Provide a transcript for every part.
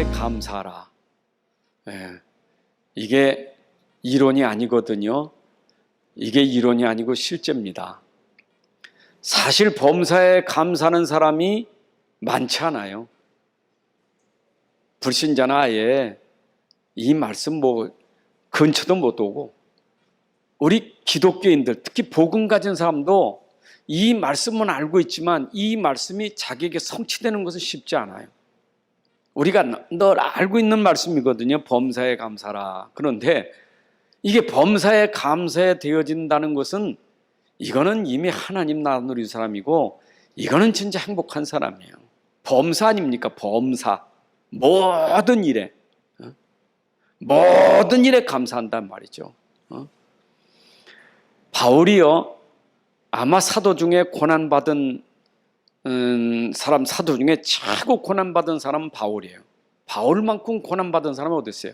범사에 감사하라. 이게 이론이 아니거든요. 이게 이론이 아니고 실제입니다. 사실 범사에 감사하는 사람이 많지 않아요. 불신자나 아예 이 말씀 근처도 못 오고, 우리 기독교인들, 특히 복음 가진 사람도 이 말씀은 알고 있지만 이 말씀이 자기에게 성취되는 것은 쉽지 않아요. 우리가 늘 알고 있는 말씀이거든요. 범사에 감사라. 그런데 이게 범사에 감사에 되어진다는 것은, 이거는 이미 하나님 나라 누린 사람이고, 이거는 진짜 행복한 사람이에요. 범사 아닙니까? 범사. 모든 일에 감사한단 말이죠. 바울이요, 아마 사도 중에 고난받은 사도 중에 최고 고난받은 사람은 바울이에요. 바울만큼 고난받은 사람은 어디 있어요?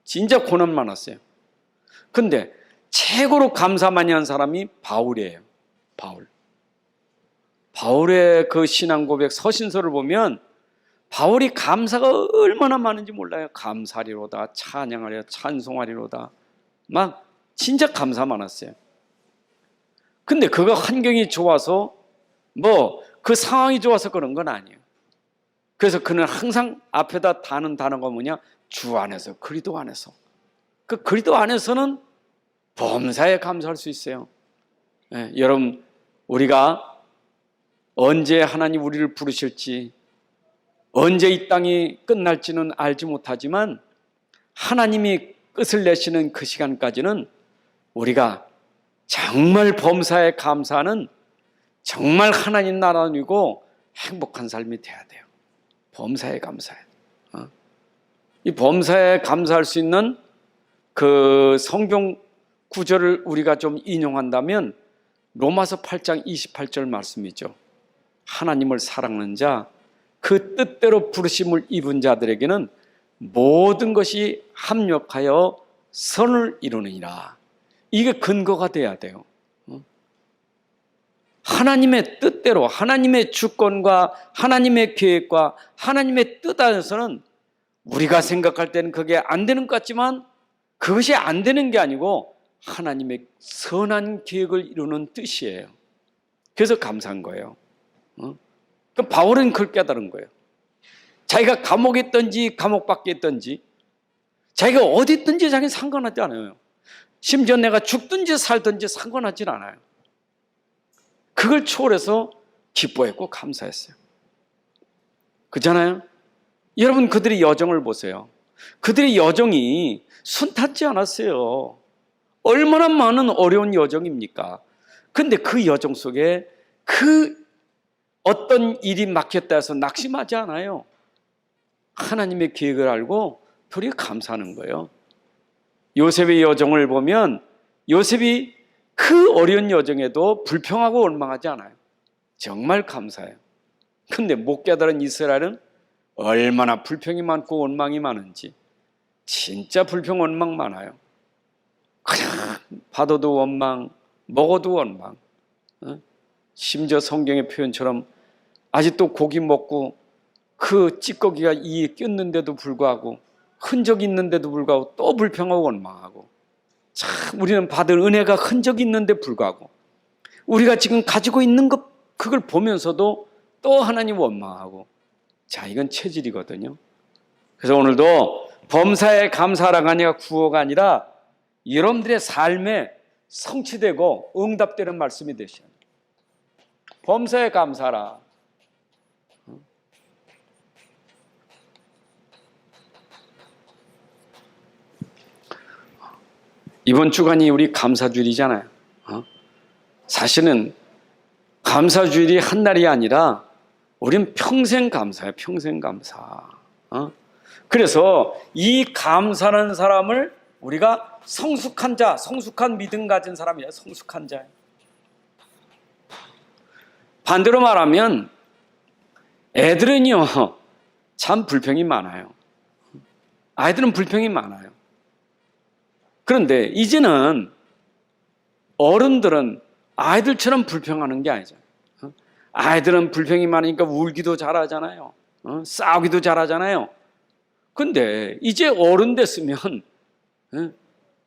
진짜 고난 많았어요. 근데 최고로 감사 많이 한 사람이 바울이에요. 바울의 그 신앙 고백 서신서를 보면 바울이 감사가 얼마나 많은지 몰라요. 감사리로다, 찬양하리로다, 찬송하리로다, 막 진짜 감사 많았어요. 근데 그가 환경이 좋아서 그 상황이 좋아서 그런 건 아니에요. 그래서 그는 항상 앞에다 다는 단어가 뭐냐? 주 안에서, 그리스도 안에서. 그 그리스도 안에서는 범사에 감사할 수 있어요. 여러분, 우리가 언제 하나님 우리를 부르실지, 언제 이 땅이 끝날지는 알지 못하지만 하나님이 끝을 내시는 그 시간까지는 우리가 정말 범사에 감사하는, 정말 하나님 나라이고 행복한 삶이 돼야 돼요. 범사에 감사해. 이 범사에 감사할 수 있는 그 성경 구절을 우리가 좀 인용한다면 로마서 8장 28절 말씀이죠. 하나님을 사랑하는 자, 그 뜻대로 부르심을 입은 자들에게는 모든 것이 합력하여 선을 이루느니라. 이게 근거가 돼야 돼요. 하나님의 뜻대로, 하나님의 주권과 하나님의 계획과 하나님의 뜻 안에서는 우리가 생각할 때는 그게 안 되는 것 같지만 그것이 안 되는 게 아니고 하나님의 선한 계획을 이루는 뜻이에요. 그래서 감사한 거예요. 그럼 바울은 그걸 깨달은 거예요. 자기가 감옥에 있든지 감옥 밖에 있든지, 자기가 어디 있든지 자기는 상관하지 않아요. 심지어 내가 죽든지 살든지 상관하지 않아요. 그걸 초월해서 기뻐했고 감사했어요. 그렇잖아요? 여러분, 그들의 여정을 보세요. 그들의 여정이 순탄치 않았어요. 얼마나 많은 어려운 여정입니까? 근데 그 여정 속에 그 어떤 일이 막혔다 해서 낙심하지 않아요. 하나님의 계획을 알고 되게 감사하는 거예요. 요셉의 여정을 보면 요셉이 그 어려운 여정에도 불평하고 원망하지 않아요. 정말 감사해요. 근데 못 깨달은 이스라엘은 얼마나 불평이 많고 원망이 많은지, 진짜 불평 원망 많아요. 그냥 받아도 원망, 먹어도 원망. 심지어 성경의 표현처럼 아직도 고기 먹고 그 찌꺼기가 이에 꼈는데도 불구하고, 흔적이 있는데도 불구하고 또 불평하고 원망하고, 참 우리는 받을 은혜가 흔적이 있는데 불구하고 우리가 지금 가지고 있는 것, 그걸 보면서도 또 하나님 원망하고, 자, 이건 체질이거든요. 그래서 오늘도 범사에 감사하라가 아니라 구호가 아니라 여러분들의 삶에 성취되고 응답되는 말씀이 되셔야 돼요. 범사에 감사하라. 이번 주간이 우리 감사주일이잖아요. 사실은 감사주일이 한 날이 아니라 우리는 평생 감사해요. 평생 감사. 그래서 이 감사하는 사람을 우리가 성숙한 자, 성숙한 믿음 가진 사람이에요. 성숙한 자예요. 반대로 말하면 애들은요, 참 불평이 많아요. 아이들은 불평이 많아요. 그런데 이제는 어른들은 아이들처럼 불평하는 게 아니죠. 아이들은 불평이 많으니까 울기도 잘하잖아요. 싸우기도 잘하잖아요. 근데 이제 어른 됐으면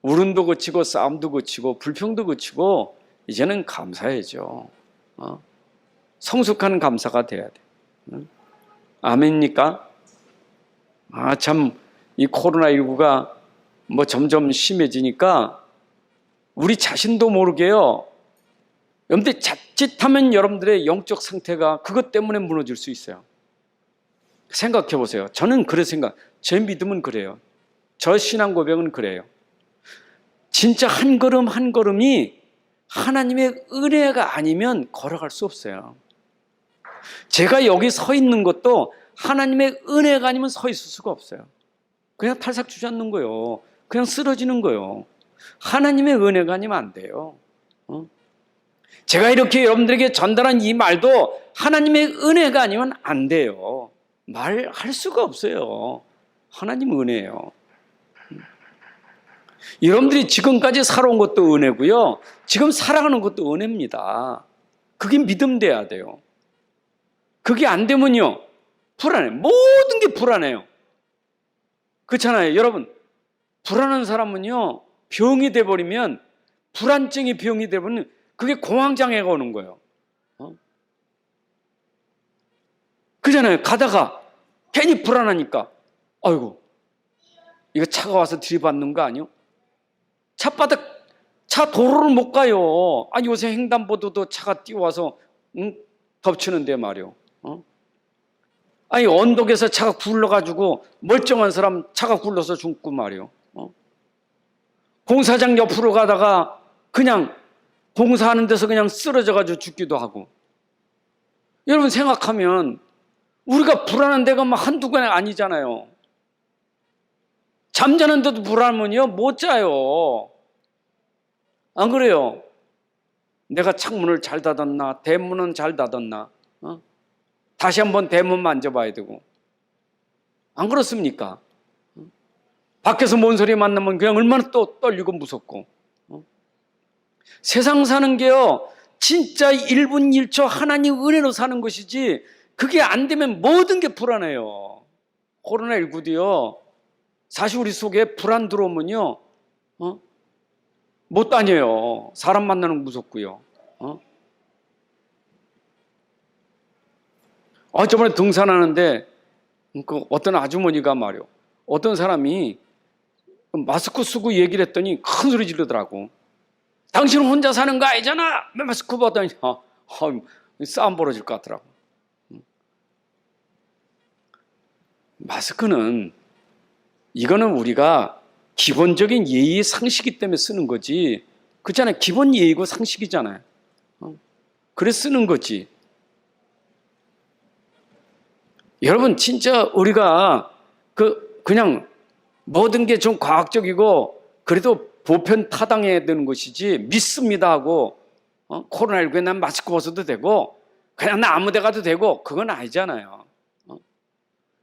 울음도 그치고 싸움도 그치고 불평도 그치고 이제는 감사해야죠. 성숙한 감사가 돼야 돼. 아멘입니까? 참 이 코로나19가 뭐 점점 심해지니까 우리 자신도 모르게요. 여러분들 자칫하면 여러분들의 영적 상태가 그것 때문에 무너질 수 있어요. 생각해 보세요. 저는 그래 제 믿음은 그래요. 저 신앙 고백은 그래요. 진짜 한 걸음 한 걸음이 하나님의 은혜가 아니면 걸어갈 수 없어요. 제가 여기 서 있는 것도 하나님의 은혜가 아니면 서 있을 수가 없어요. 그냥 탈삭 주저앉는 거예요. 그냥 쓰러지는 거예요. 하나님의 은혜가 아니면 안 돼요. 제가 이렇게 여러분들에게 전달한 이 말도 하나님의 은혜가 아니면 안 돼요. 말할 수가 없어요. 하나님 은혜예요. 여러분들이 지금까지 살아온 것도 은혜고요. 지금 살아가는 것도 은혜입니다. 그게 믿음 돼야 돼요. 그게 안 되면요. 불안해. 모든 게 불안해요. 그렇잖아요. 여러분, 불안한 사람은요. 병이 돼버리면 불안증이 병이 돼버리면 그게 공황장애가 오는 거예요. 그잖아요. 가다가 괜히 불안하니까 아이고 이거 차가 와서 들이받는 거 아니요? 차 도로를 못 가요. 요새 횡단보도도 차가 뛰어와서 덮치는데 말이요. 언덕에서 차가 굴러가지고 멀쩡한 사람 차가 굴러서 죽고 말이요. 공사장 옆으로 가다가 그냥 공사하는 데서 그냥 쓰러져가지고 죽기도 하고. 여러분 생각하면 우리가 불안한 데가 막 한두 개가 아니잖아요. 잠자는데도 불안하면요 못 자요. 안 그래요? 내가 창문을 잘 닫았나, 대문은 잘 닫았나, 다시 한번 대문 만져봐야 되고. 안 그렇습니까? 밖에서 뭔 소리 만나면 그냥 얼마나 또 떨리고 무섭고. 세상 사는 게요 진짜 1분 1초 하나님 은혜로 사는 것이지 그게 안 되면 모든 게 불안해요. 코로나19도요 사실 우리 속에 불안 들어오면요 못 다녀요. 사람 만나는 거 무섭고요. 저번에 등산하는데 어떤 아주머니가 말이요. 어떤 사람이 마스크 쓰고 얘기를 했더니 큰 소리 지르더라고. 당신은 혼자 사는 거 아니잖아. 왜 마스크 벗더니 싸움 벌어질 것 같더라고. 마스크는 이거는 우리가 기본적인 예의 상식이 때문에 쓰는 거지. 그렇잖아요. 기본 예의고 상식이잖아요. 그래서 쓰는 거지. 여러분 진짜 우리가 그냥 모든 게 좀 과학적이고 그래도 보편 타당해야 되는 것이지 믿습니다 하고 코로나19에 난 마스크 벗어도 되고 그냥 나 아무 데 가도 되고 그건 아니잖아요.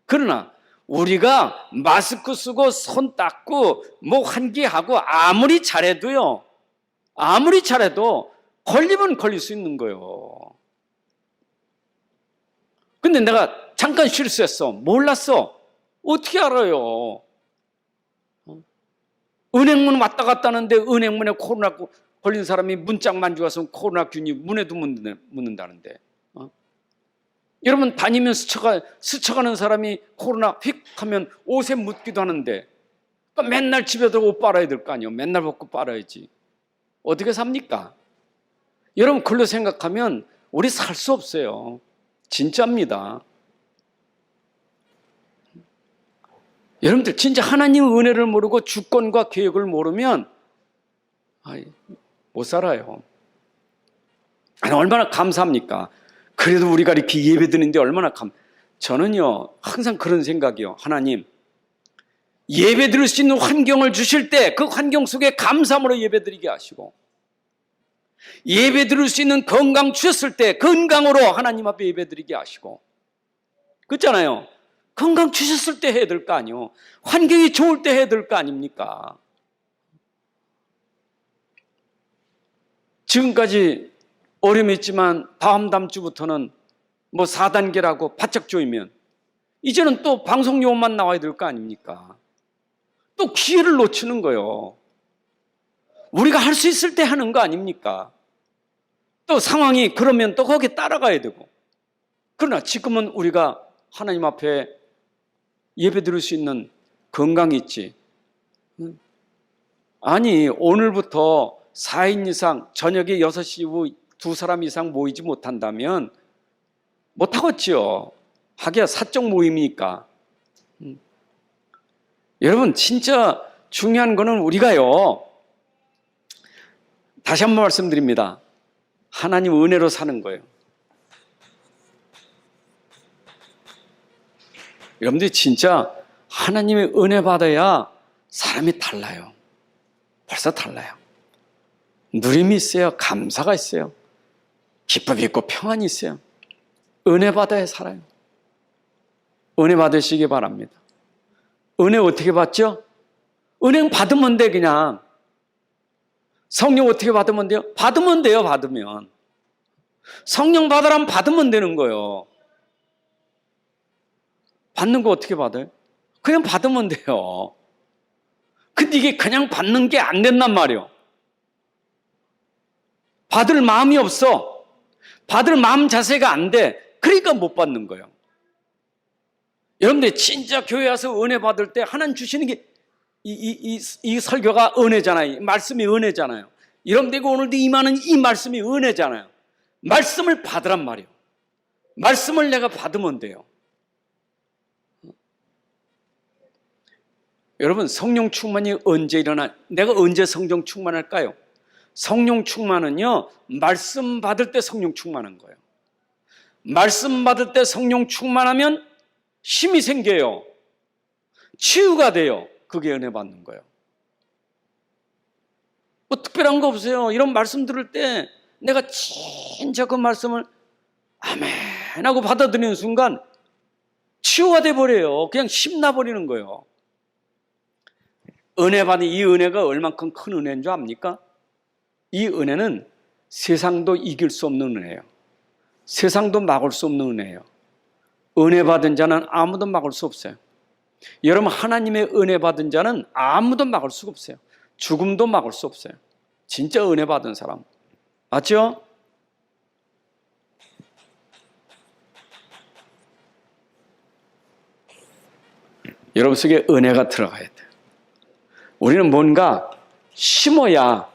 그러나 우리가 마스크 쓰고 손 닦고 목 환기하고 아무리 잘해도 걸리면 걸릴 수 있는 거예요. 근데 내가 잠깐 실수했어. 몰랐어. 어떻게 알아요? 은행문 왔다 갔다 하는데 은행문에 코로나 걸린 사람이 문짝만 주어서 코로나균이 문에도 묻는다는데. 여러분 다니면 스쳐가는 사람이 코로나 휙 하면 옷에 묻기도 하는데 맨날 집에 들어 옷 빨아야 될 거 아니에요. 맨날 벗고 빨아야지. 어떻게 삽니까? 여러분 그걸로 생각하면 우리 살 수 없어요. 진짜입니다. 여러분들 진짜 하나님의 은혜를 모르고 주권과 계획을 모르면 못 살아요. 얼마나 감사합니까? 그래도 우리가 이렇게 예배 드리는데 얼마나 저는요 항상 그런 생각이요. 하나님 예배 드릴 수 있는 환경을 주실 때 그 환경 속에 감사함으로 예배 드리게 하시고 예배 드릴 수 있는 건강 주셨을 때 건강으로 하나님 앞에 예배 드리게 하시고 그렇잖아요. 건강 주셨을 때 해야 될 거 아니에요. 환경이 좋을 때 해야 될 거 아닙니까? 지금까지 어려움이 있지만 다음 주부터는 4단계라고 바짝 조이면 이제는 또 방송 요원만 나와야 될 거 아닙니까? 또 기회를 놓치는 거예요. 우리가 할 수 있을 때 하는 거 아닙니까? 또 상황이 그러면 또 거기에 따라가야 되고. 그러나 지금은 우리가 하나님 앞에 예배 드릴 수 있는 건강이 있지. 아니, 오늘부터 4인 이상 저녁에 6시 이후 2사람 이상 모이지 못한다면 못하겠지요. 하기야 사적 모임이니까. 여러분, 진짜 중요한 거는 우리가요, 다시 한번 말씀드립니다. 하나님 은혜로 사는 거예요. 여러분들이 진짜 하나님의 은혜 받아야 사람이 달라요. 벌써 달라요. 누림이 있어요. 감사가 있어요. 기쁨이 있고 평안이 있어요. 은혜 받아야 살아요. 은혜 받으시기 바랍니다. 은혜 어떻게 받죠? 은행 받으면 돼, 그냥. 성령 어떻게 받으면 돼요? 받으면 돼요, 받으면. 성령 받으라면 받으면 되는 거예요. 받는 거 어떻게 받아요? 그냥 받으면 돼요. 근데 이게 그냥 받는 게 안 된단 말이에요. 받을 마음이 없어. 받을 마음 자세가 안 돼. 그러니까 못 받는 거예요. 여러분들 진짜 교회 와서 은혜 받을 때 하나님 주시는 게 이 설교가 은혜잖아요. 말씀이 은혜잖아요. 여러분들 오늘도 임하는 이 말씀이 은혜잖아요. 말씀을 받으란 말이에요. 말씀을 내가 받으면 돼요. 여러분, 성령 충만이 언제 내가 언제 성령 충만할까요? 성령 충만은요, 말씀 받을 때 성령 충만한 거예요. 말씀 받을 때 성령 충만하면 힘이 생겨요. 치유가 돼요. 그게 은혜 받는 거예요. 뭐 특별한 거 없어요. 이런 말씀 들을 때 내가 진짜 그 말씀을 아멘 하고 받아들이는 순간 치유가 돼버려요. 그냥 힘나버리는 거예요. 은혜 받은 이 은혜가 얼만큼 큰 은혜인 줄 압니까? 이 은혜는 세상도 이길 수 없는 은혜예요. 세상도 막을 수 없는 은혜예요. 은혜 받은 자는 아무도 막을 수 없어요. 여러분, 하나님의 은혜 받은 자는 아무도 막을 수가 없어요. 죽음도 막을 수 없어요. 진짜 은혜 받은 사람. 맞죠? 여러분 속에 은혜가 들어가야 돼요. 우리는 뭔가 심어야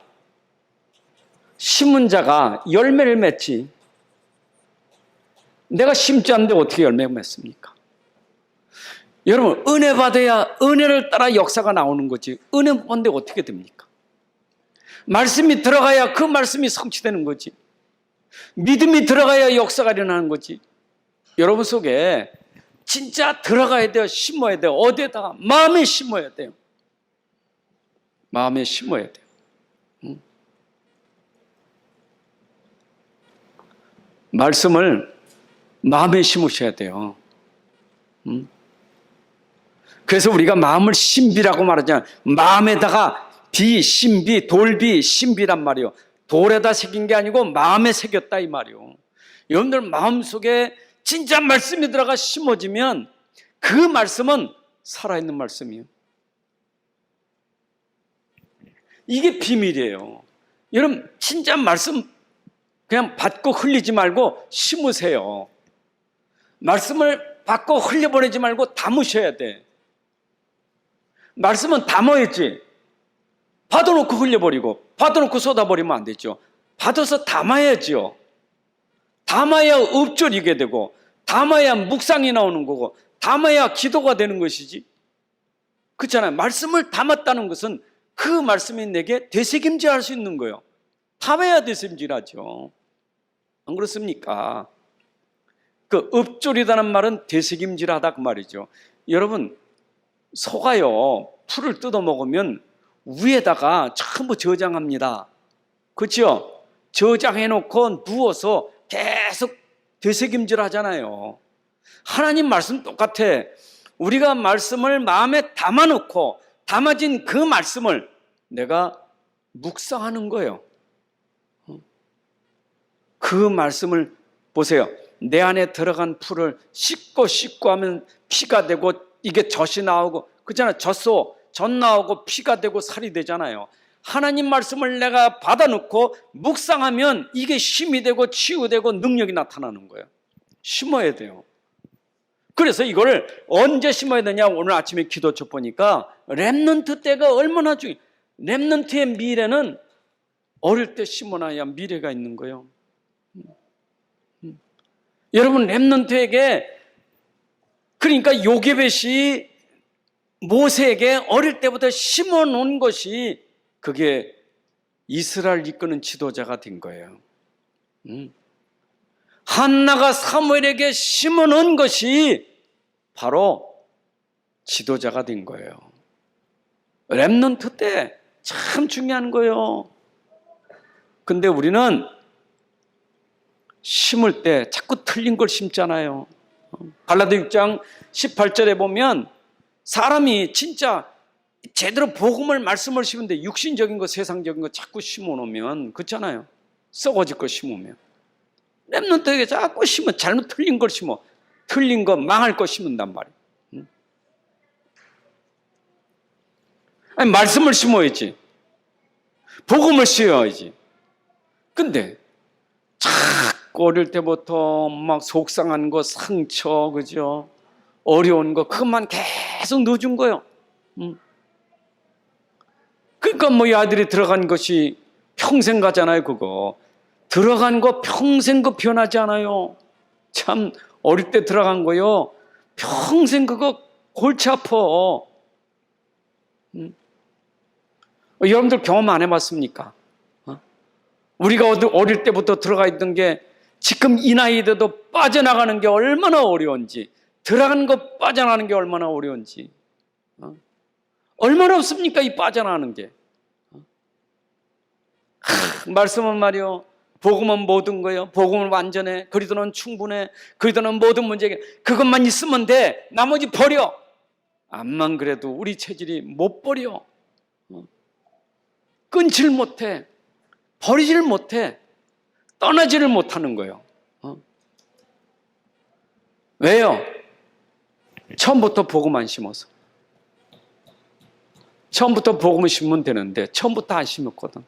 심은 자가 열매를 맺지. 내가 심지 않는데 어떻게 열매를 맺습니까? 여러분, 은혜 받아야 은혜를 따라 역사가 나오는 거지. 은혜 못 받는데 어떻게 됩니까? 말씀이 들어가야 그 말씀이 성취되는 거지. 믿음이 들어가야 역사가 일어나는 거지. 여러분 속에 진짜 들어가야 돼요. 심어야 돼요. 어디에다가? 마음에 심어야 돼요. 마음에 심어야 돼요. 말씀을 마음에 심으셔야 돼요. 그래서 우리가 마음을 신비라고 말하잖아요. 마음에다가 신비, 돌비, 신비란 말이요. 돌에다 새긴 게 아니고 마음에 새겼다 이 말이요. 여러분들 마음속에 진짜 말씀이 들어가 심어지면 그 말씀은 살아있는 말씀이에요. 이게 비밀이에요. 여러분, 진짜 말씀 그냥 받고 흘리지 말고 심으세요. 말씀을 받고 흘려보내지 말고 담으셔야 돼. 말씀은 담아야지. 받아놓고 흘려버리고 받아놓고 쏟아버리면 안 되죠. 받아서 담아야지요. 담아야 읊조리게 되고 담아야 묵상이 나오는 거고 담아야 기도가 되는 것이지. 그렇잖아요. 말씀을 담았다는 것은 그 말씀이 내게 되새김질할 수 있는 거예요. 담아야 되새김질하죠. 안 그렇습니까? 그 읊조리다는 말은 되새김질하다 그 말이죠. 여러분, 소가요 풀을 뜯어 먹으면 위에다가 전부 저장합니다. 그렇죠? 저장해놓고 누워서 계속 되새김질 하잖아요. 하나님 말씀 똑같아. 우리가 말씀을 마음에 담아놓고 담아진 그 말씀을 내가 묵상하는 거예요. 그 말씀을 보세요. 내 안에 들어간 풀을 씻고 하면 피가 되고 이게 젖이 나오고 그렇잖아요. 젖 나오고 피가 되고 살이 되잖아요. 하나님 말씀을 내가 받아놓고 묵상하면 이게 힘이 되고 치유되고 능력이 나타나는 거예요. 심어야 돼요. 그래서 이걸 언제 심어야 되냐? 오늘 아침에 기도쳐 보니까 렘넌트 때가 얼마나 중요해요. 렘넌트의 미래는 어릴 때 심어놔야 미래가 있는 거예요. 여러분, 렘넌트에게, 그러니까 요게벳이 모세에게 어릴 때부터 심어놓은 것이 그게 이스라엘 이끄는 지도자가 된 거예요. 한나가 사무엘에게 심어놓은 것이 바로 지도자가 된 거예요. 렘넌트 때 참 중요한 거예요. 근데 우리는 심을 때 자꾸 틀린 걸 심잖아요. 갈라디 6장 18절에 보면 사람이 진짜 제대로 복음을 말씀을 심는데 육신적인 거 세상적인 거 자꾸 심어놓으면 그렇잖아요. 썩어질 거 심으면. 렘넌트에게 자꾸 심어, 잘못 틀린 걸 심어, 틀린 거 망할 거 심는단 말이에요. 아니, 말씀을 심어야지, 복음을 심어야지. 근데 자꾸 어릴 때부터 막 속상한 거, 상처, 그죠? 어려운 거, 그것만 계속 넣어준 거예요. 그러니까 뭐 이 아들이 들어간 것이 평생 가잖아요. 그거 들어간 거 평생 그 변하지 않아요. 참 어릴 때 들어간 거요, 평생 그거 골치 아파. 여러분들 경험 안 해봤습니까? 우리가 어릴 때부터 들어가 있던 게 지금 이 나이 돼도 빠져나가는 게 얼마나 어려운지, 들어간 거 빠져나가는 게 얼마나 어려운지. 얼마나 없습니까? 이 빠져나가는 게. 말씀은 말이요, 복음은 모든 거예요. 복음은 완전해. 그리스도는 충분해. 그리스도는 모든 문제에 그것만 있으면 돼. 나머지 버려. 암만 그래도 우리 체질이 못 버려. 끊질 못해. 버리지를 못해. 떠나지를 못하는 거예요. 왜요? 처음부터 복음 안 심어서. 처음부터 복음을 심으면 되는데 처음부터 안 심었거든.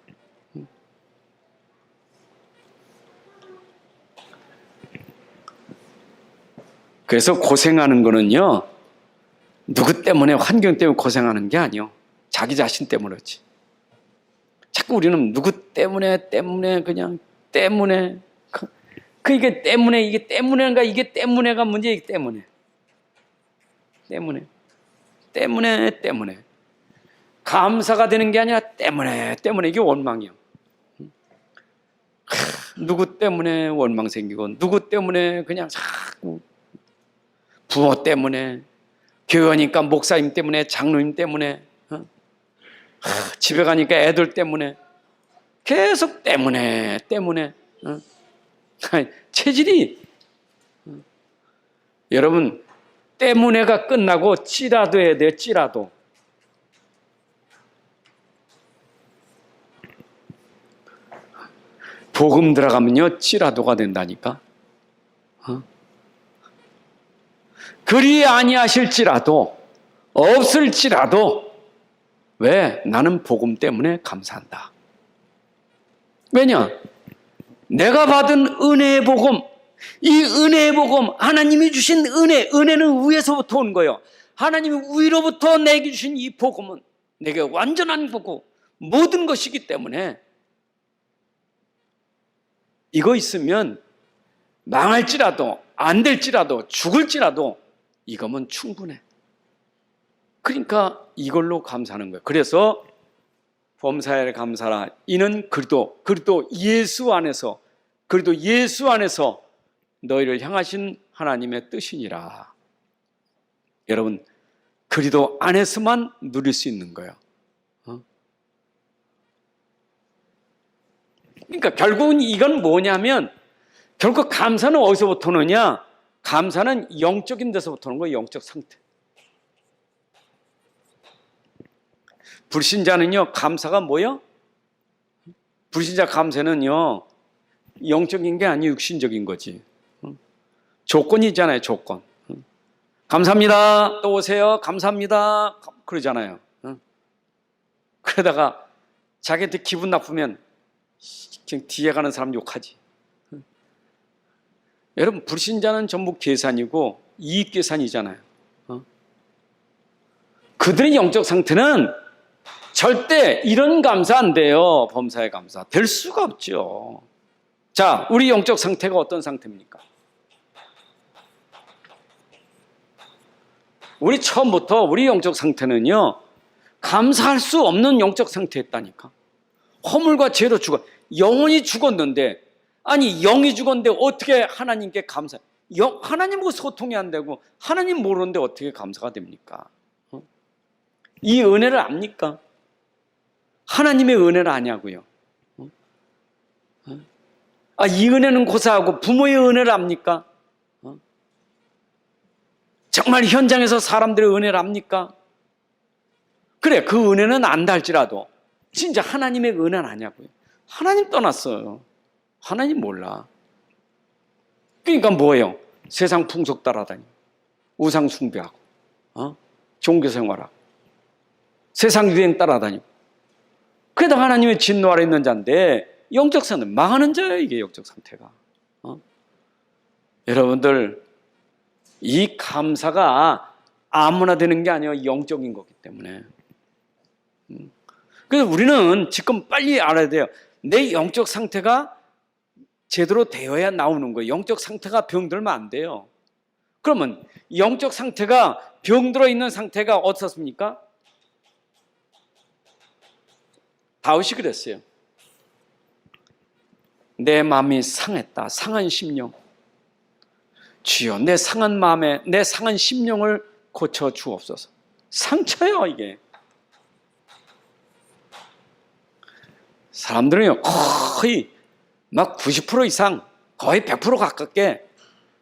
그래서 고생하는 거는요, 누구 때문에, 환경 때문에 고생하는 게 아니요, 자기 자신 때문이지. 자꾸 우리는 누구 때문에 그냥 때문에, 이게 때문에인가, 이게 때문에가 문제이기 때문에 감사가 되는 게 아니라 때문에 이게 원망이요. 누구 때문에 원망 생기고, 누구 때문에 그냥 자꾸 부모 때문에, 교회니까 목사님 때문에, 장로님 때문에, 집에 가니까 애들 때문에, 계속 때문에. 체질이, 여러분, 때문에가 끝나고 찌라도 해야 돼요. 찌라도. 복음 들어가면요, 찌라도가 된다니까. 그리 아니하실지라도, 없을지라도, 왜? 나는 복음 때문에 감사한다. 왜냐? 내가 받은 은혜의 복음, 이 은혜의 복음, 하나님이 주신 은혜는 위에서부터 온 거예요. 하나님이 위로부터 내게 주신 이 복음은 내게 완전한 복음, 모든 것이기 때문에 이거 있으면 망할지라도, 안 될지라도, 죽을지라도 이거면 충분해. 그러니까 이걸로 감사하는 거예요. 그래서 범사에 감사라. 이는 그리스도 예수 안에서 너희를 향하신 하나님의 뜻이니라. 여러분, 그리스도 안에서만 누릴 수 있는 거예요. 그러니까 결국은 이건 뭐냐면, 결국 감사는 어디서부터 오느냐? 감사는 영적인 데서부터 오는 거예요. 영적 상태. 불신자는요, 감사가 뭐예요? 불신자 감사는요, 영적인 게 아니고 육신적인 거지. 조건이잖아요, 조건. 감사합니다. 또 오세요. 감사합니다. 그러잖아요. 그러다가 자기한테 기분 나쁘면 그냥 뒤에 가는 사람 욕하지. 여러분, 불신자는 전부 계산이고 이익 계산이잖아요. 그들의 영적 상태는 절대 이런 감사 안 돼요. 범사의 감사. 될 수가 없죠. 자, 우리 영적 상태가 어떤 상태입니까? 우리 처음부터 우리 영적 상태는요, 감사할 수 없는 영적 상태였다니까. 허물과 죄로 죽어. 영혼이 죽었는데, 아니, 영이 죽었는데 어떻게 하나님께 감사? 하나님하고 소통이 안 되고 하나님 모르는데 어떻게 감사가 됩니까? 이 은혜를 압니까? 하나님의 은혜를 아냐고요? 이 은혜는 고사하고 부모의 은혜를 압니까? 정말 현장에서 사람들의 은혜를 압니까? 그래, 그 은혜는 안다 할지라도 진짜 하나님의 은혜는 아냐고요? 하나님 떠났어요. 하나님 몰라. 그러니까 뭐예요? 세상 풍속 따라다니고 우상 숭배하고 종교 생활하고 세상 유행 따라다니고, 그래도 하나님의 진노 아래 있는 자인데 영적 상태 망하는 자예요. 이게 영적 상태가. 여러분들, 이 감사가 아무나 되는 게 아니에요. 영적인 거기 때문에. 그래서 우리는 지금 빨리 알아야 돼요. 내 영적 상태가 제대로 되어야 나오는 거예요. 영적 상태가 병들면 안 돼요. 그러면 영적 상태가 병들어 있는 상태가 어떻습니까? 다윗이 그랬어요. 내 마음이 상했다. 상한 심령. 주여, 내 상한 마음에 내 상한 심령을 고쳐 주옵소서. 상처예요, 이게. 사람들은요, 거의 막 90% 이상, 거의 100% 가깝게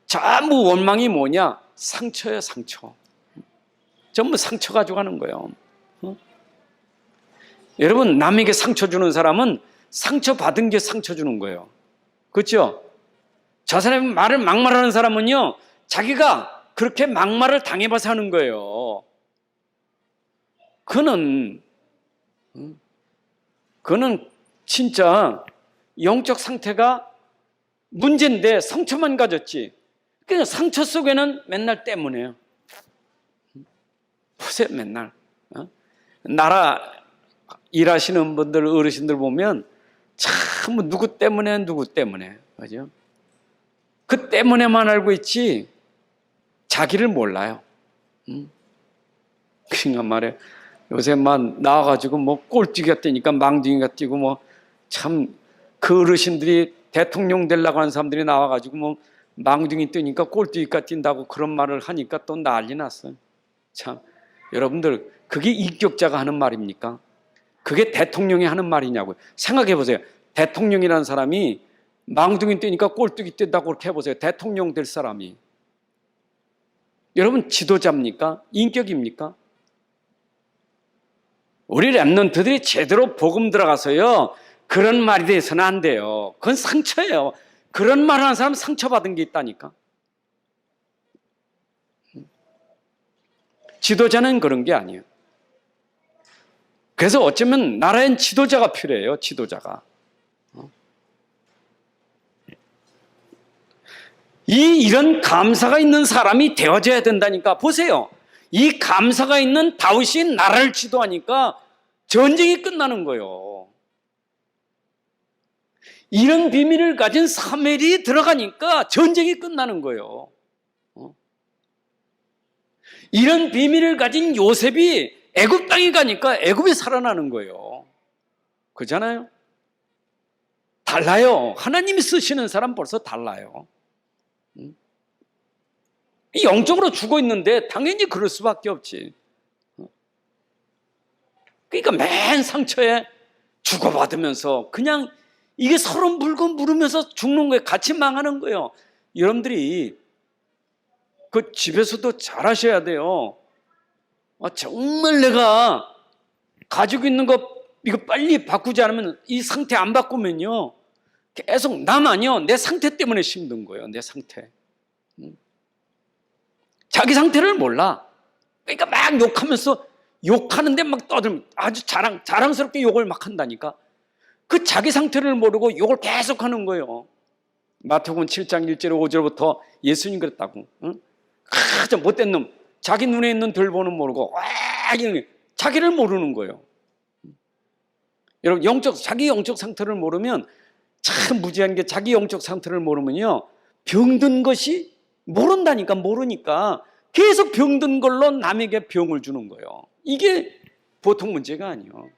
전부 원망이 뭐냐? 상처예요, 상처. 전부 상처 가지고 가는 거예요. 여러분, 남에게 상처 주는 사람은 상처 받은 게 상처 주는 거예요. 그렇죠? 저 사람이 말을 막말하는 사람은요, 자기가 그렇게 막말을 당해봐서 하는 거예요. 그는 진짜 영적 상태가 문제인데 상처만 가졌지. 그냥 상처 속에는 맨날 때문에요. 보세요, 맨날. 나라 일하시는 분들, 어르신들 보면 참 누구 때문에 그죠? 그 때문에만 알고 있지 자기를 몰라요. 그러니까 말이에요. 요새만 나와가지고 뭐 꼴찌가 뛰니까 망둥이가 뛰고 뭐 참 그 어르신들이 대통령 되려고 하는 사람들이 나와가지고 뭐 망둥이 뛰니까 꼴찌가 뛴다고 그런 말을 하니까 또 난리 났어요. 참, 여러분들, 그게 인격자가 하는 말입니까? 그게 대통령이 하는 말이냐고요. 생각해 보세요. 대통령이라는 사람이 망둥이 뛰니까 꼴뚜기 뛴다고 그렇게 해보세요. 대통령 될 사람이. 여러분, 지도자입니까? 인격입니까? 우리 랩런트들이 제대로 복음 들어가서요, 그런 말이 돼서는 안 돼요. 그건 상처예요. 그런 말 하는 사람 상처받은 게 있다니까. 지도자는 그런 게 아니에요. 그래서 어쩌면 나라엔 지도자가 필요해요. 지도자가. 이런 감사가 있는 사람이 되어져야 된다니까. 보세요. 이 감사가 있는 다윗이 나라를 지도하니까 전쟁이 끝나는 거예요. 이런 비밀을 가진 사무엘이 들어가니까 전쟁이 끝나는 거예요. 이런 비밀을 가진 요셉이 애굽 땅에 가니까 애굽이 살아나는 거예요. 그렇잖아요? 달라요. 하나님이 쓰시는 사람 벌써 달라요. 영적으로 죽어 있는데 당연히 그럴 수밖에 없지. 그러니까 맨 상처에 주고받으면서 그냥 이게 서로 물고 물으면서 죽는 거예요. 같이 망하는 거예요. 여러분들이 그 집에서도 잘 하셔야 돼요. 정말 내가 가지고 있는 거 이거 빨리 바꾸지 않으면, 이 상태 안 바꾸면요 계속 나만요 내 상태 때문에 힘든 거예요. 내 상태. 자기 상태를 몰라. 그러니까 막 욕하면서 욕하는데 막 떠들면 아주 자랑스럽게 욕을 막 한다니까. 그 자기 상태를 모르고 욕을 계속하는 거예요. 마태복음 7장 1절 5절부터 예수님 그랬다고. 응? 저 못된 놈. 자기 눈에 있는 들보는 모르고 자기를 모르는 거예요. 여러분 자기 영적 상태를 모르면 참 무지한 게, 자기 영적 상태를 모르면요, 병든 것이 모르니까 계속 병든 걸로 남에게 병을 주는 거예요. 이게 보통 문제가 아니에요.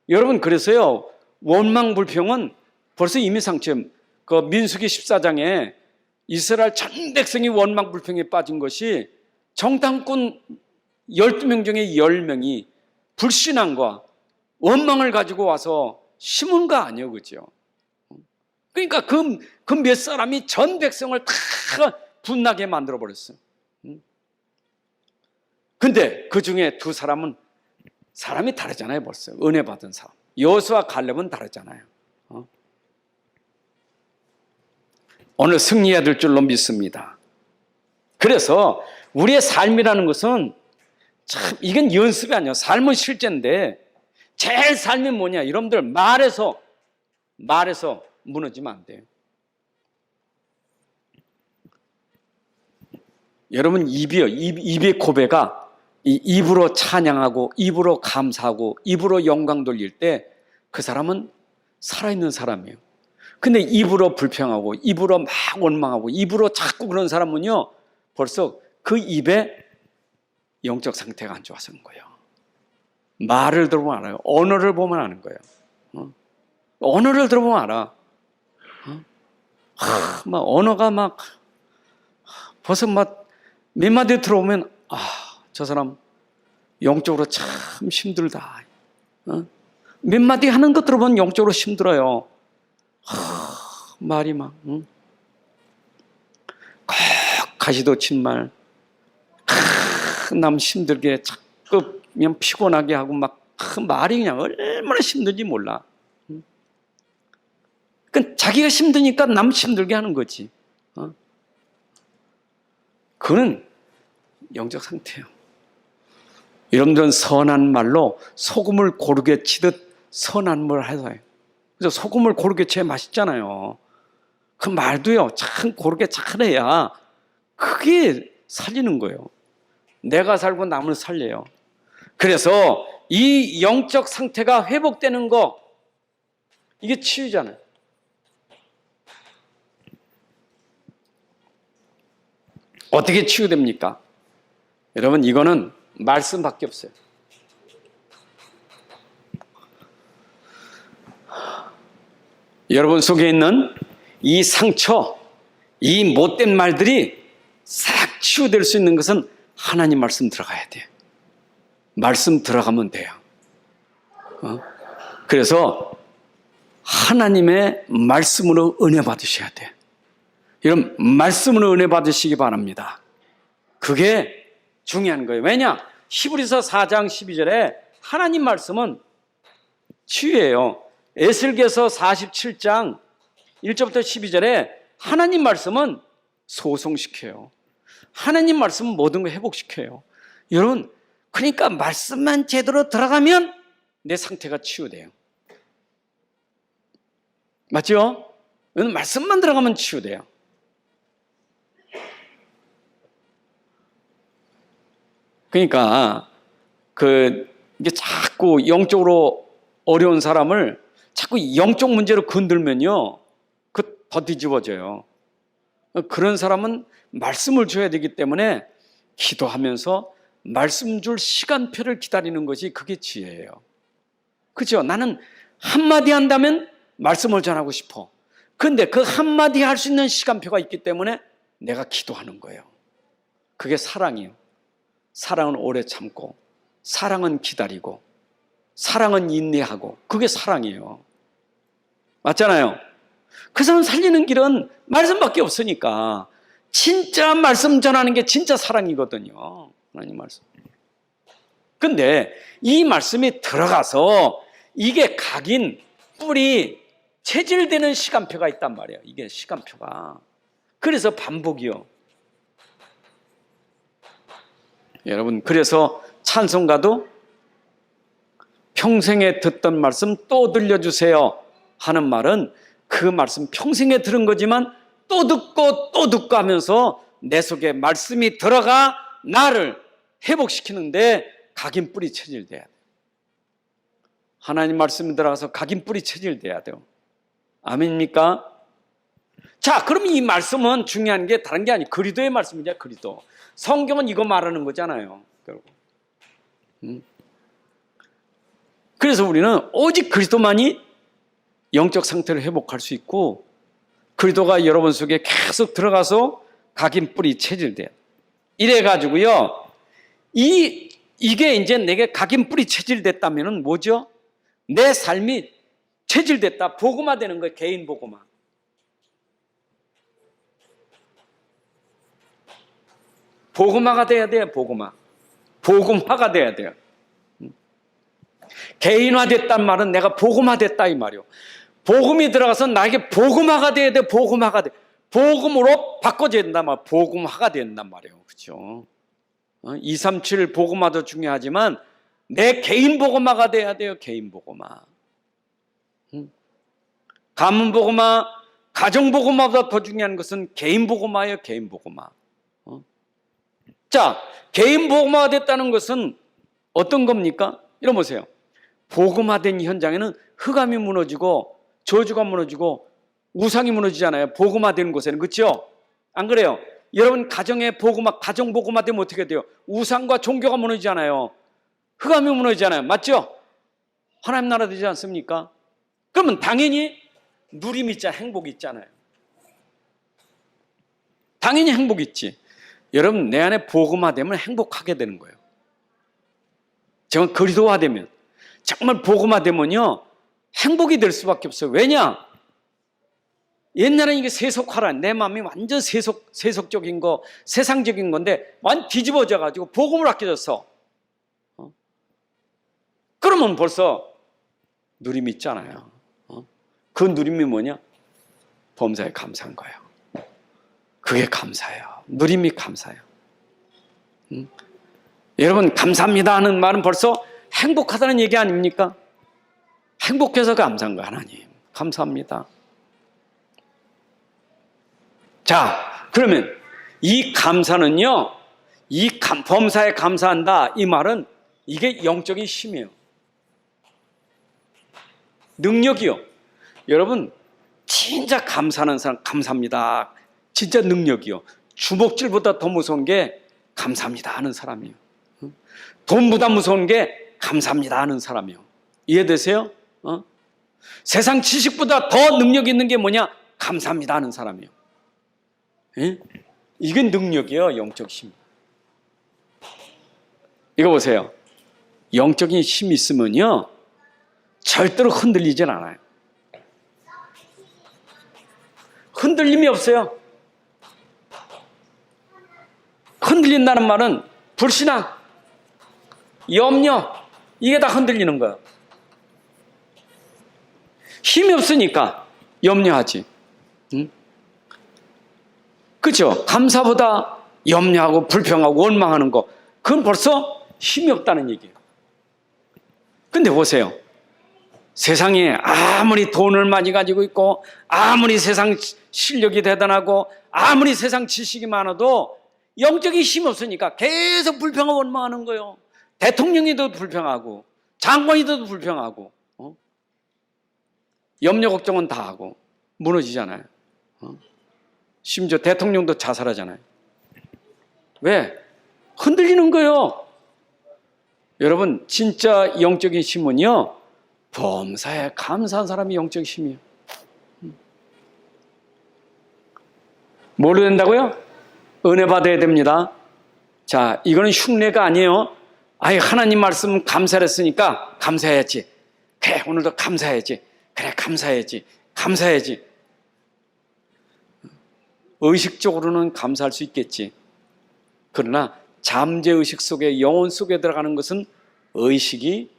여러분, 그래서요, 원망불평은 벌써 이미 상처, 그 민수기 14장에 이스라엘 전 백성이 원망불평에 빠진 것이 정탐꾼 12명 중에 10명이 불신앙과 원망을 가지고 와서 심은 거 아니에요, 그죠? 그러니까 그 몇 사람이 전 백성을 다 분나게 만들어 버렸어요. 근데 그 중에 두 사람은 사람이 다르잖아요, 벌써. 은혜 받은 사람. 여호수아 갈렙은 다르잖아요. 오늘 승리해야 될 줄로 믿습니다. 그래서 우리의 삶이라는 것은 참, 이건 연습이 아니에요. 삶은 실제인데, 제일 삶이 뭐냐? 여러분들 말해서 무너지면 안 돼요. 여러분, 입의 고백가 입으로 찬양하고 입으로 감사하고 입으로 영광 돌릴 때 그 사람은 살아있는 사람이에요. 근데 입으로 불평하고 입으로 막 원망하고 입으로 자꾸 그런 사람은요, 벌써 그 입에 영적 상태가 안 좋아서는 거예요. 말을 들어보면 알아요. 언어를 보면 아는 거예요. 언어를 들어보면 알아. 막 언어가 막 벌써 막 몇 마디 들어오면 저 사람 영적으로 참 힘들다. 몇 마디 하는 것 들어보면 영적으로 힘들어요. 말이 막 꼭 가시도 친 말, 남 힘들게 자꾸 그냥 피곤하게 하고 막 말이 그냥 얼마나 힘든지 몰라. 그러니까 자기가 힘드니까 남 힘들게 하는 거지. 그건 영적 상태예요. 여러분들은 선한 말로 소금을 고르게 치듯 선한 말을 해서요. 그래서 소금을 고르게 쳐야 맛있잖아요. 그 말도요, 참 고르게 잘해야 그게 살리는 거예요. 내가 살고 남을 살려요. 그래서 이 영적 상태가 회복되는 거, 이게 치유잖아요. 어떻게 치유됩니까? 여러분, 이거는 말씀밖에 없어요. 여러분 속에 있는 이 상처, 이 못된 말들이 싹 치유될 수 있는 것은 하나님 말씀 들어가야 돼요. 말씀 들어가면 돼요. 그래서 하나님의 말씀으로 은혜 받으셔야 돼요. 여러분, 말씀으로 은혜 받으시기 바랍니다. 그게 중요한 거예요. 왜냐? 히브리서 4장 12절에 하나님 말씀은 치유예요. 에스겔서 47장 1절부터 12절에 하나님 말씀은 소송시켜요. 하나님 말씀은 모든 걸 회복시켜요. 여러분, 그러니까 말씀만 제대로 들어가면 내 상태가 치유돼요. 맞죠? 말씀만 들어가면 치유돼요. 그러니까 이게 자꾸 영적으로 어려운 사람을 자꾸 영적 문제로 건들면요, 더 뒤집어져요. 그런 사람은 말씀을 줘야 되기 때문에 기도하면서 말씀 줄 시간표를 기다리는 것이 그게 지혜예요. 그죠? 나는 한마디 한다면 말씀을 전하고 싶어. 그런데 그 한마디 할 수 있는 시간표가 있기 때문에 내가 기도하는 거예요. 그게 사랑이에요. 사랑은 오래 참고, 사랑은 기다리고, 사랑은 인내하고, 그게 사랑이에요. 맞잖아요. 그 사람 살리는 길은 말씀밖에 없으니까 진짜 말씀 전하는 게 진짜 사랑이거든요. 하나님 말씀. 근데 이 말씀이 들어가서 이게 각인, 뿌리, 체질되는 시간표가 있단 말이에요. 이게 시간표가. 그래서 반복이요. 여러분, 그래서 찬송가도 평생에 듣던 말씀 또 들려주세요 하는 말은 그 말씀 평생에 들은 거지만 또 듣고 하면서 내 속에 말씀이 들어가 나를 회복시키는데 각인뿌리 체질돼야 돼요. 하나님 말씀이 들어가서 각인뿌리 체질돼야 돼요. 아멘입니까? 자, 그럼 이 말씀은 중요한 게 다른 게 아니에요. 그리도의 말씀이죠. 그리도. 성경은 이거 말하는 거잖아요. 결국. 그래서 우리는 오직 그리스도만이 영적 상태를 회복할 수 있고 그리스도가 여러분 속에 계속 들어가서 각인뿌리 체질돼요. 이래가지고요, 이게 이제 내게 각인뿌리 체질됐다면은 뭐죠? 내 삶이 체질됐다, 복음화되는 거예요. 개인 복음화. 복음화가 돼야 돼요. 복음화가 돼야 돼요. 개인화됐단 말은 내가 복음화됐다 이 말이요. 복음이 들어가서 나에게 복음화가 돼야 돼. 복음화가 돼. 복음으로 바꿔줘야 된단 말이에요. 복음화가 된단 말이에요. 그렇죠? 237 복음화도 중요하지만 내 개인 복음화가 돼야 돼요. 개인 복음화. 가문 복음화, 가정 복음화보다 더 중요한 것은 개인 복음화예요. 개인 복음화. 자, 개인 복음화가 됐다는 것은 어떤 겁니까? 이러 보세요. 복음화된 현장에는 흑암이 무너지고 저주가 무너지고 우상이 무너지잖아요. 복음화된 곳에는. 그렇죠? 안 그래요? 여러분 가정의 복음화, 가정 복음화되면 어떻게 돼요? 우상과 종교가 무너지잖아요. 흑암이 무너지잖아요. 맞죠? 하나님 나라 되지 않습니까? 그러면 당연히 누림이 있잖아요. 행복이 있잖아요. 당연히 행복이 있지. 여러분 내 안에 복음화되면 행복하게 되는 거예요. 정말 그리스도화되면, 정말 복음화되면요 행복이 될 수밖에 없어요. 왜냐? 옛날에는 이게 세속화라, 내 마음이 완전 세속적인 거, 세상적인 건데 완전 뒤집어져 가지고 복음을 아껴졌어. 그러면 벌써 누림이 있잖아요. 그 누림이 뭐냐? 범사에 감사한 거예요. 그게 감사해요. 누림이 감사해요. 여러분 감사합니다 하는 말은 벌써 행복하다는 얘기 아닙니까? 행복해서 감사한 거예요. 하나님 감사합니다. 자, 그러면 이 감사는요, 범사에 감사한다 이 말은 이게 영적인 힘이에요. 능력이요. 여러분 진짜 감사하는 사람 감사합니다. 진짜 능력이요. 주먹질보다 더 무서운 게 감사합니다 하는 사람이에요. 돈보다 무서운 게 감사합니다 하는 사람이에요. 이해되세요? 세상 지식보다 더 능력 있는 게 뭐냐? 감사합니다 하는 사람이에요. 예? 이게 능력이에요. 영적 힘. 이거 보세요. 영적인 힘이 있으면요 절대로 흔들리질 않아요. 흔들림이 없어요. 흔들린다는 말은 불신앙, 염려, 이게 다 흔들리는 거예요. 힘이 없으니까 염려하지. 응? 그렇죠? 감사보다 염려하고 불평하고 원망하는 거, 그건 벌써 힘이 없다는 얘기예요. 근데 보세요. 세상에 아무리 돈을 많이 가지고 있고 아무리 세상 실력이 대단하고 아무리 세상 지식이 많아도 영적인 힘이 없으니까 계속 불평하고 원망하는 거예요. 대통령이도 불평하고 장관이도 불평하고 염려 걱정은 다 하고 무너지잖아요. 심지어 대통령도 자살하잖아요. 왜? 흔들리는 거예요. 여러분 진짜 영적인 힘은요 범사에 감사한 사람이 영적인 힘이에요. 뭘로 된다고요? 은혜 받아야 됩니다. 자, 이거는 흉내가 아니에요. 아이 하나님 말씀 감사했으니까 감사해야지. 그래 오늘도 감사해야지. 그래 감사해야지. 의식적으로는 감사할 수 있겠지. 그러나 잠재의식 속에 영혼 속에 들어가는 것은 의식이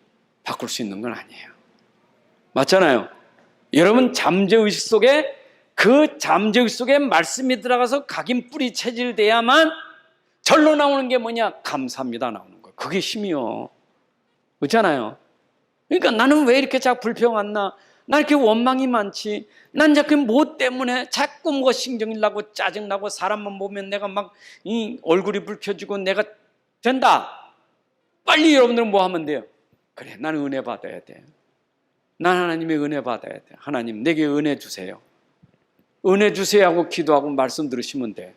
바꿀 수 있는 건 아니에요. 맞잖아요. 여러분 잠재의식 속에 그 잠재의 속에 말씀이 들어가서 각인 뿌리 체질돼야만 절로 나오는 게 뭐냐? 감사합니다 나오는 거예요. 그게 힘이요. 그렇잖아요. 그러니까 나는 왜 이렇게 자꾸 불평 안 나? 나 이렇게 원망이 많지? 난 자꾸 뭐 때문에 자꾸 뭐가 신경이 나고 짜증나고 사람만 보면 내가 막 이 얼굴이 붉혀지고 내가 된다. 빨리 여러분들은 뭐 하면 돼요? 그래, 나는 은혜 받아야 돼. 난 하나님의 은혜 받아야 돼. 하나님 내게 은혜 주세요. 은혜 주세요 하고 기도하고 말씀 들으시면 돼.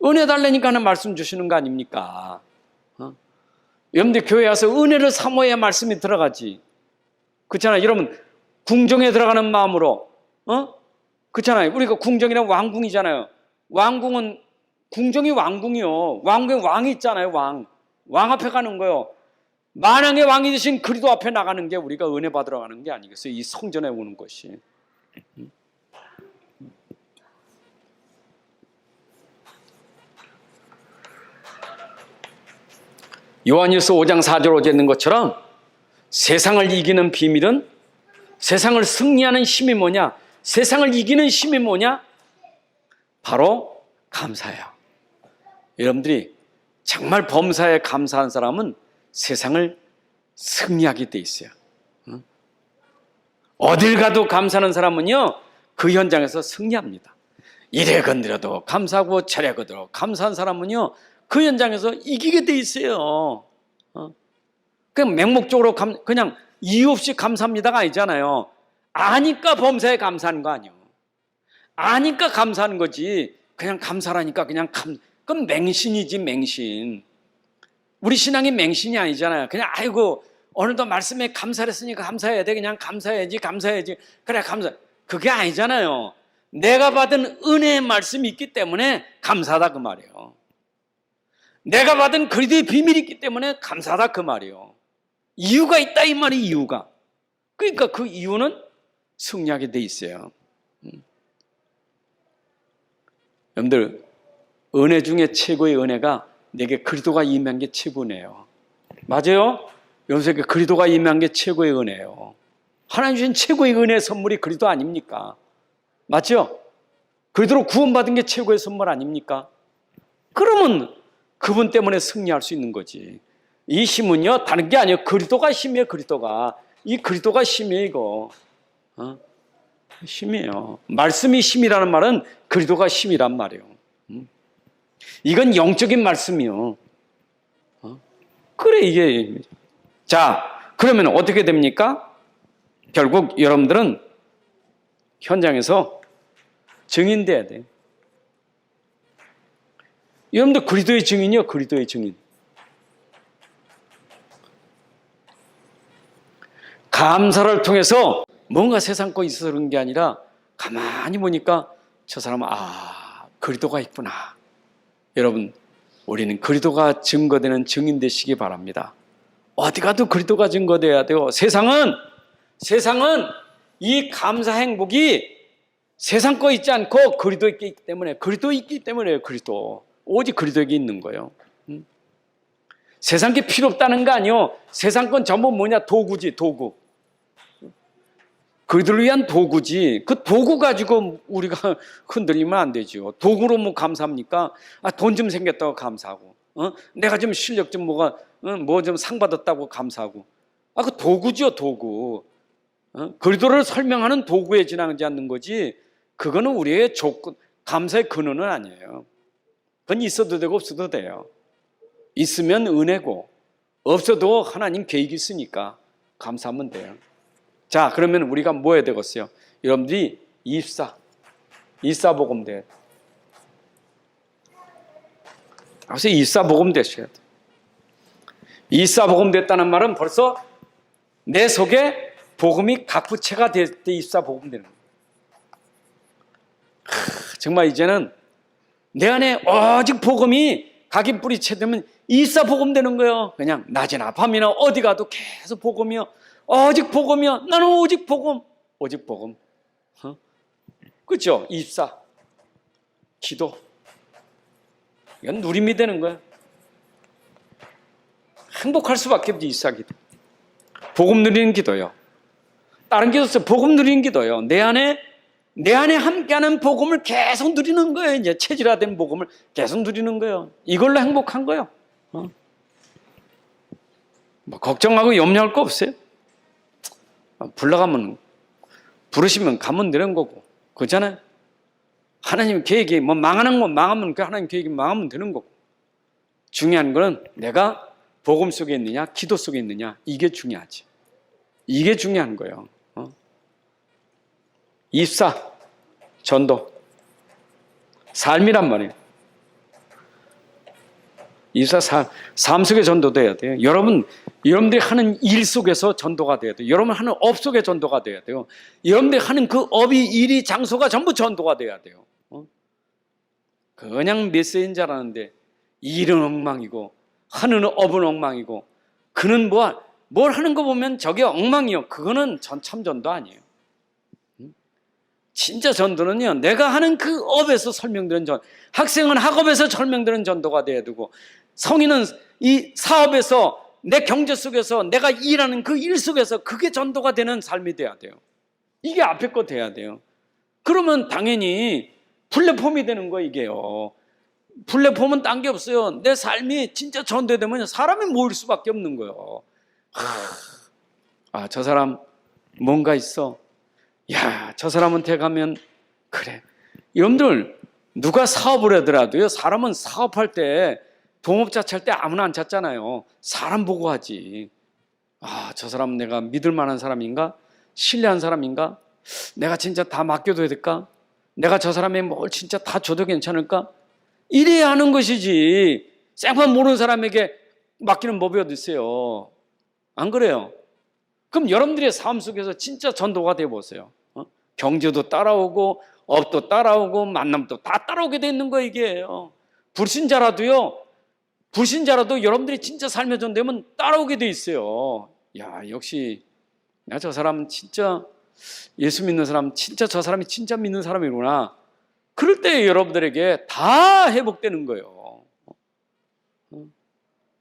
은혜 달라니까는 말씀 주시는 거 아닙니까? 여러분들 교회 와서 은혜를 사모해야 말씀이 들어가지. 그렇잖아요. 여러분 궁정에 들어가는 마음으로 그렇잖아요. 우리가 궁정이란 왕궁이잖아요. 왕궁은 궁정이 왕궁이요. 왕궁에 왕이 있잖아요. 왕 앞에 가는 거요. 만왕의 왕이 되신 그리스도 앞에 나가는 게 우리가 은혜 받으러 가는 게 아니겠어요? 이 성전에 오는 것이. 요한일서 5장 4절 5절 있는 것처럼 세상을 이기는 비밀은, 세상을 승리하는 힘이 뭐냐? 세상을 이기는 힘이 뭐냐? 바로 감사야. 여러분들이 정말 범사에 감사한 사람은 세상을 승리하게 돼 있어요. 어딜 가도 감사하는 사람은요, 그 현장에서 승리합니다. 이래 건드려도 감사하고 저래 건드려도 감사한 사람은요, 그 현장에서 이기게 돼 있어요. 그냥 맹목적으로 그냥 이유 없이 감사합니다가 아니잖아요. 아니까 범사에 감사하는 거 아니에요. 아니까 감사하는 거지. 그냥 감사라니까 그냥 그건 맹신이지, 맹신. 우리 신앙이 맹신이 아니잖아요. 그냥 아이고 오늘도 말씀에 감사를 했으니까 감사해야 돼. 그냥 감사해야지. 그래 감사. 그게 아니잖아요. 내가 받은 은혜의 말씀이 있기 때문에 감사하다 그 말이에요. 내가 받은 그리스도의 비밀이 있기 때문에 감사하다 그 말이에요. 이유가 있다 이 말이 이유가. 그러니까 그 이유는 승리하게 돼 있어요. 여러분들 은혜 중에 최고의 은혜가 내게 그리스도가 임한 게 최고네요. 맞아요? 여러분에게 그리스도가 임한 게 최고의 은혜예요. 하나님 주신 최고의 은혜 선물이 그리스도 아닙니까? 맞죠? 그리스도로 구원받은 게 최고의 선물 아닙니까? 그러면 그분 때문에 승리할 수 있는 거지. 이 힘은요 다른 게 아니에요. 그리스도가 힘이에요. 그리스도가. 이 그리스도가 힘이에요. 이거 힘이에요. 말씀이 힘이라는 말은 그리스도가 힘이란 말이에요. 이건 영적인 말씀이요. 그래 이게. 자 그러면 어떻게 됩니까? 결국 여러분들은 현장에서 증인돼야 돼. 여러분들 그리스도의 증인이요. 그리스도의 증인. 감사를 통해서 뭔가 세상 거 있어서 그런 게 아니라 가만히 보니까 저 사람은 그리스도가 있구나. 여러분 우리는 그리스도가 증거되는 증인 되시기 바랍니다. 어디 가도 그리스도가 증거돼야 돼요. 세상은 이 감사 행복이 세상 거 있지 않고 그리스도 있기 때문에 그리스도 오직 그리스도에게 있는 거예요. 세상 게 필요 없다는 거 아니요. 세상 건 전부 뭐냐? 도구지, 도구. 그들을 위한 도구지. 그 도구 가지고 우리가 흔들리면 안 되죠. 도구로 뭐 감사합니까? 돈 좀 생겼다고 감사하고, 내가 좀 실력 좀 뭐 좀 상 받았다고 감사하고. 그 도구죠, 도구. 그리스도를 설명하는 도구에 지나지 않는 거지. 그거는 우리의 조건, 감사의 근원은 아니에요. 그건 있어도 되고 없어도 돼요. 있으면 은혜고 없어도 하나님 계획이 있으니까 감사하면 돼요. 자 그러면 우리가 뭐 해야 되겠어요? 여러분들이 입사복음 돼야 돼. 그래서 입사복음 되셔야 돼. 입사복음 됐다는 말은 벌써 내 속에 복음이 각부채가 될 때 입사복음 되는 거예요. 정말 이제는 내 안에 오직 복음이 각인 뿌리채 되면 입사복음 되는 거예요. 그냥 낮이나 밤이나 어디 가도 계속 복음이요. 오직 복음이요. 나는 오직 복음. 오직 복음. 그렇죠? 입사, 기도. 이건 누림이 되는 거예요. 행복할 수밖에 없지. 입사 기도. 복음 누리는 기도요. 다른 기도 없어요. 복음 누리는 기도요. 내 안에 내 안에 함께하는 복음을 계속 누리는 거예요. 이제 체질화된 복음을 계속 누리는 거예요. 이걸로 행복한 거예요. 뭐 걱정하고 염려할 거 없어요. 불러가면 부르시면 가면 되는 거고, 그렇잖아요. 하나님 계획이 뭐 망하는 건 망하면 그 하나님 계획이 망하면 되는 거고, 중요한 거는 내가 복음 속에 있느냐, 기도 속에 있느냐, 이게 중요하지. 이게 중요한 거예요. 입사, 전도, 삶이란 말이에요. 입사, 삶 속에 전도돼야 돼요. 여러분들이 하는 일 속에서 전도가 돼야 돼요. 여러분 하는 업 속에 전도가 돼야 돼요. 여러분들이 하는 그 업이, 일이, 장소가 전부 전도가 돼야 돼요. 그냥 메시지인자라는데 일은 엉망이고 하는 업은 엉망이고, 그는 뭘 하는 거 보면 저게 엉망이요. 그거는 참 전도 아니에요. 진짜 전도는요, 내가 하는 그 업에서 설명드는 학생은 학업에서 설명드는 전도가 돼야 되고, 성인은 이 사업에서, 내 경제 속에서, 내가 일하는 그 일 속에서 그게 전도가 되는 삶이 돼야 돼요. 이게 앞에 거 돼야 돼요. 그러면 당연히 플랫폼이 되는 거, 이게요. 플랫폼은 딴 게 없어요. 내 삶이 진짜 전도되면 사람이 모일 수밖에 없는 거예요. 저 사람 뭔가 있어. 야, 저 사람한테 가면, 그래. 여러분들, 누가 사업을 하더라도요, 사람은 사업할 때, 동업자 찾을 때 아무나 안 찾잖아요. 사람 보고 하지. 저 사람 내가 믿을 만한 사람인가? 신뢰한 사람인가? 내가 진짜 다 맡겨도 될까? 내가 저 사람의 뭘 진짜 다 줘도 괜찮을까? 이래야 하는 것이지. 생판 모르는 사람에게 맡기는 법이 어디 있어요? 안 그래요? 그럼 여러분들의 삶 속에서 진짜 전도가 되어보세요. 경제도 따라오고, 업도 따라오고, 만남도 다 따라오게 돼 있는 거, 이게요. 불신자라도 여러분들이 진짜 삶의 전도면 따라오게 돼 있어요. 야, 역시 저 사람 진짜 예수 믿는 사람, 진짜 저 사람이 진짜 믿는 사람이구나. 그럴 때 여러분들에게 다 회복되는 거예요.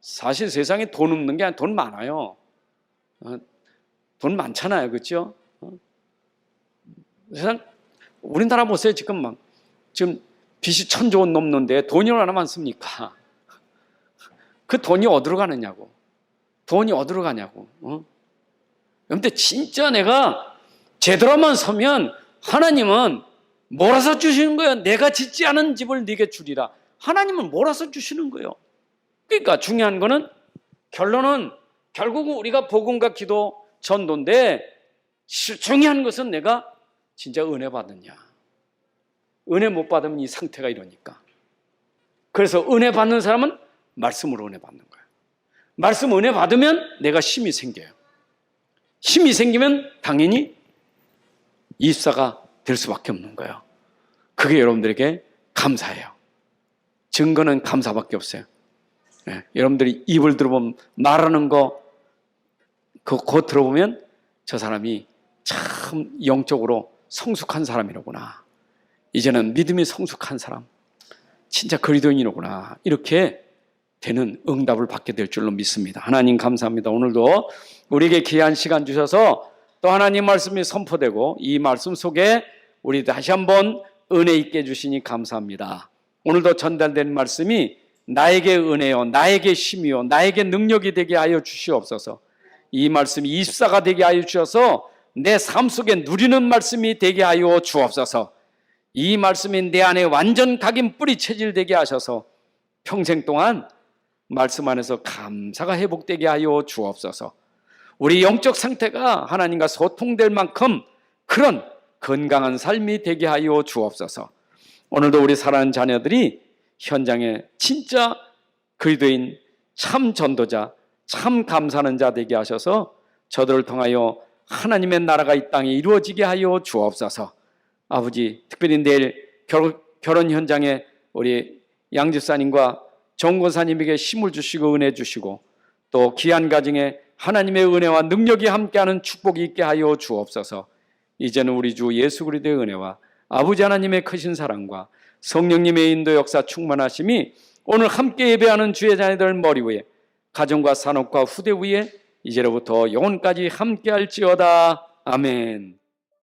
사실 세상에 돈 없는 게 아니라 돈 많아요. 돈 많잖아요, 그렇죠? 세상, 우리나라 보세요. 지금 빚이 1,000조 원 넘는데 돈이 얼마나 많습니까? 그 돈이 어디로 가느냐고. 돈이 어디로 가냐고. 그런데 진짜 내가 제대로만 서면 하나님은 몰아서 주시는 거예요. 내가 짓지 않은 집을 네게 주리라. 하나님은 몰아서 주시는 거예요. 그러니까 중요한 거는, 결론은 결국은 우리가 복음과 기도, 전도인데, 중요한 것은 내가 진짜 은혜 받느냐. 은혜 못 받으면 이 상태가 이러니까. 그래서 은혜 받는 사람은 말씀으로 은혜 받는 거예요. 말씀 은혜 받으면 내가 힘이 생겨요. 힘이 생기면 당연히 입사가 될 수밖에 없는 거예요. 그게 여러분들에게 감사예요. 증거는 감사밖에 없어요. 여러분들이 입을 들어보면 말하는 거, 그거 들어보면 저 사람이 참 영적으로 성숙한 사람이로구나. 이제는 믿음이 성숙한 사람, 진짜 그리스도인이로구나. 이렇게 되는 응답을 받게 될 줄로 믿습니다. 하나님 감사합니다. 오늘도 우리에게 귀한 시간 주셔서 또 하나님 말씀이 선포되고, 이 말씀 속에 우리 다시 한번 은혜 있게 해주시니 감사합니다. 오늘도 전달된 말씀이 나에게 은혜요, 나에게 힘이요, 나에게 능력이 되게 하여 주시옵소서. 이 말씀이 입사가 되게 하여 주셔서 내 삶 속에 누리는 말씀이 되게 하여 주옵소서. 이 말씀이 내 안에 완전 각인 뿌리 체질되게 하셔서 평생 동안 말씀 안에서 감사가 회복되게 하여 주옵소서. 우리 영적 상태가 하나님과 소통될 만큼 그런 건강한 삶이 되게 하여 주옵소서. 오늘도 우리 사랑하는 자녀들이 현장에 진짜 그리스도인, 참 전도자, 참 감사하는 자 되게 하셔서 저들을 통하여 하나님의 나라가 이 땅에 이루어지게 하여 주옵소서. 아버지, 특별히 내일 결혼 현장에 우리 양집사님과 정권사님에게 힘을 주시고 은혜 주시고, 또 귀한 가정에 하나님의 은혜와 능력이 함께하는 축복이 있게 하여 주옵소서. 이제는 우리 주 예수 그리스도의 은혜와 아버지 하나님의 크신 사랑과 성령님의 인도 역사 충만하심이 오늘 함께 예배하는 주의 자녀들 머리 위에, 가정과 산업과 후대 위에 이제로부터 영원까지 함께할지어다. 아멘.